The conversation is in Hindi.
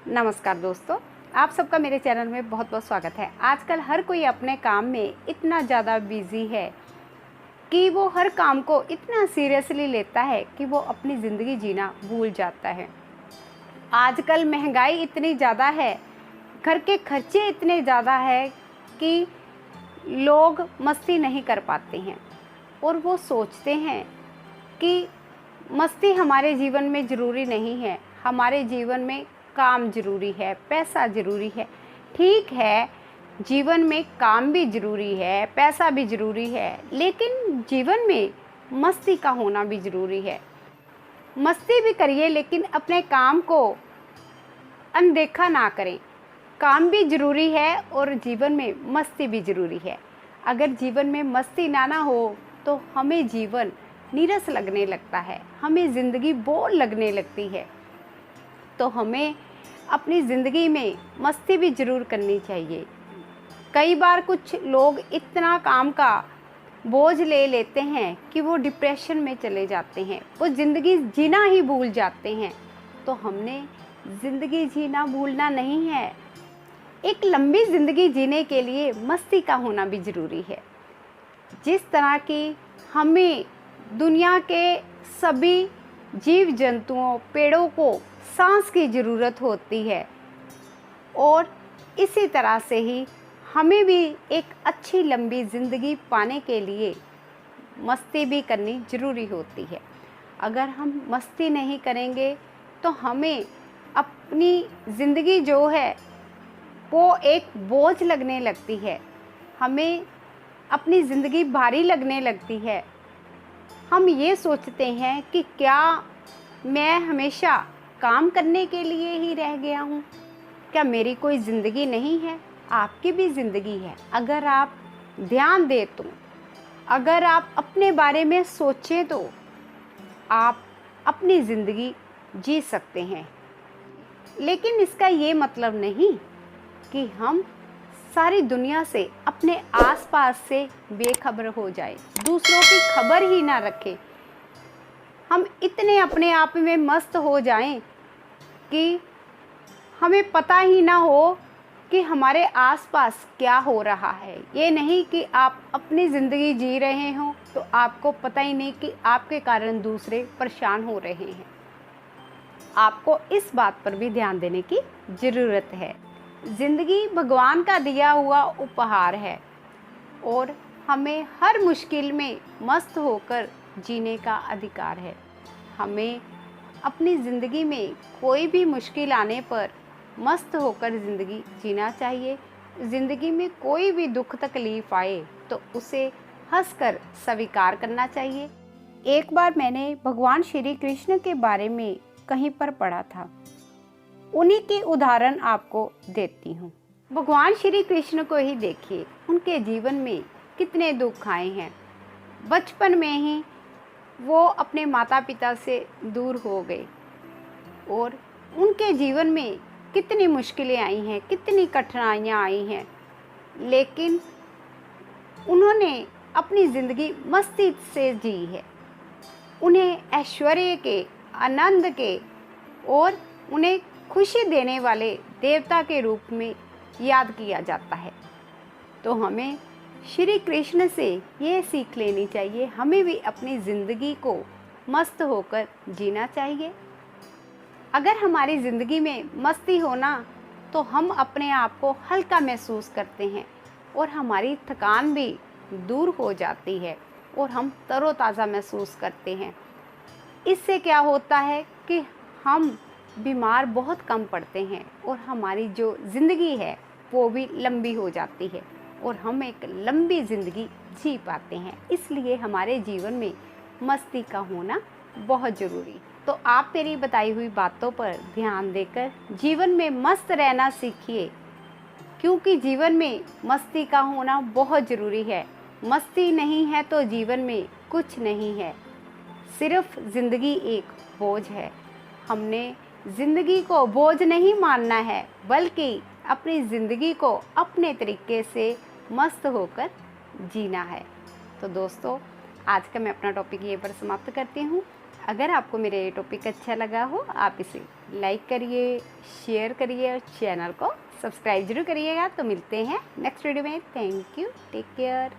नमस्कार दोस्तों, आप सबका मेरे चैनल में बहुत बहुत स्वागत है। आजकल हर कोई अपने काम में इतना ज़्यादा बिज़ी है कि वो हर काम को इतना सीरियसली लेता है कि वो अपनी ज़िंदगी जीना भूल जाता है। आजकल महंगाई इतनी ज़्यादा है, घर के खर्चे इतने ज़्यादा है कि लोग मस्ती नहीं कर पाते हैं और वो सोचते हैं कि मस्ती हमारे जीवन में ज़रूरी नहीं है, हमारे जीवन में काम ज़रूरी है, पैसा ज़रूरी है। ठीक है, जीवन में काम भी ज़रूरी है, पैसा भी ज़रूरी है, लेकिन जीवन में मस्ती का होना भी ज़रूरी है। मस्ती भी करिए लेकिन अपने काम को अनदेखा ना करें। काम भी ज़रूरी है और जीवन में मस्ती भी ज़रूरी है। अगर जीवन में मस्ती ना हो तो हमें जीवन नीरस लगने लगता है, हमें ज़िंदगी बोर लगने लगती है। तो हमें अपनी ज़िंदगी में मस्ती भी ज़रूर करनी चाहिए। कई बार कुछ लोग इतना काम का बोझ ले लेते हैं कि वो डिप्रेशन में चले जाते हैं, वो ज़िंदगी जीना ही भूल जाते हैं। तो हमने ज़िंदगी जीना भूलना नहीं है। एक लंबी ज़िंदगी जीने के लिए मस्ती का होना भी ज़रूरी है। जिस तरह की हमें दुनिया के सभी जीव जंतुओं, पेड़ों को सांस की ज़रूरत होती है और इसी तरह से ही हमें भी एक अच्छी लंबी ज़िंदगी पाने के लिए मस्ती भी करनी ज़रूरी होती है। अगर हम मस्ती नहीं करेंगे तो हमें अपनी ज़िंदगी जो है वो एक बोझ लगने लगती है, हमें अपनी ज़िंदगी भारी लगने लगती है। हम ये सोचते हैं कि क्या मैं हमेशा काम करने के लिए ही रह गया हूँ, क्या मेरी कोई ज़िंदगी नहीं है? आपकी भी ज़िंदगी है। अगर आप ध्यान दें तो, अगर आप अपने बारे में सोचें तो आप अपनी ज़िंदगी जी सकते हैं। लेकिन इसका ये मतलब नहीं कि हम सारी दुनिया से, अपने आसपास से बेखबर हो जाए, दूसरों की खबर ही ना रखें। हम इतने अपने आप में मस्त हो जाएं कि हमें पता ही ना हो कि हमारे आसपास क्या हो रहा है। ये नहीं कि आप अपनी ज़िंदगी जी रहे हों तो आपको पता ही नहीं कि आपके कारण दूसरे परेशान हो रहे हैं। आपको इस बात पर भी ध्यान देने की ज़रूरत है। ज़िंदगी भगवान का दिया हुआ उपहार है और हमें हर मुश्किल में मस्त होकर जीने का अधिकार है। हमें अपनी ज़िंदगी में कोई भी मुश्किल आने पर मस्त होकर ज़िंदगी जीना चाहिए। ज़िंदगी में कोई भी दुख तकलीफ़ आए तो उसे हंसकर स्वीकार करना चाहिए। एक बार मैंने भगवान श्री कृष्ण के बारे में कहीं पर पढ़ा था, उन्हीं के उदाहरण आपको देती हूँ। भगवान श्री कृष्ण को ही देखिए, उनके जीवन में कितने दुख आए हैं। बचपन में ही वो अपने माता पिता से दूर हो गए और उनके जीवन में कितनी मुश्किलें आई हैं, कितनी कठिनाइयाँ आई हैं, लेकिन उन्होंने अपनी ज़िंदगी मस्ती से जी है। उन्हें ऐश्वर्य के, आनंद के और उन्हें खुशी देने वाले देवता के रूप में याद किया जाता है। तो हमें श्री कृष्ण से ये सीख लेनी चाहिए, हमें भी अपनी ज़िंदगी को मस्त होकर जीना चाहिए। अगर हमारी ज़िंदगी में मस्ती होना तो हम अपने आप को हल्का महसूस करते हैं और हमारी थकान भी दूर हो जाती है और हम तरोताज़ा महसूस करते हैं। इससे क्या होता है कि हम बीमार बहुत कम पड़ते हैं और हमारी जो ज़िंदगी है वो भी लंबी हो जाती है और हम एक लंबी ज़िंदगी जी पाते हैं। इसलिए हमारे जीवन में मस्ती का होना बहुत ज़रूरी है। तो आप मेरी बताई हुई बातों पर ध्यान देकर जीवन में मस्त रहना सीखिए, क्योंकि जीवन में मस्ती का होना बहुत ज़रूरी है। मस्ती नहीं है तो जीवन में कुछ नहीं है, सिर्फ ज़िंदगी एक बोझ है। हमने ज़िंदगी को बोझ नहीं मानना है, बल्कि अपनी ज़िंदगी को अपने तरीके से मस्त होकर जीना है। तो दोस्तों, आज का मैं अपना टॉपिक ये पर समाप्त करती हूँ। अगर आपको मेरा ये टॉपिक अच्छा लगा हो, आप इसे लाइक करिए, शेयर करिए और चैनल को सब्सक्राइब जरूर करिएगा। तो मिलते हैं नेक्स्ट वीडियो में। Thank you, take care.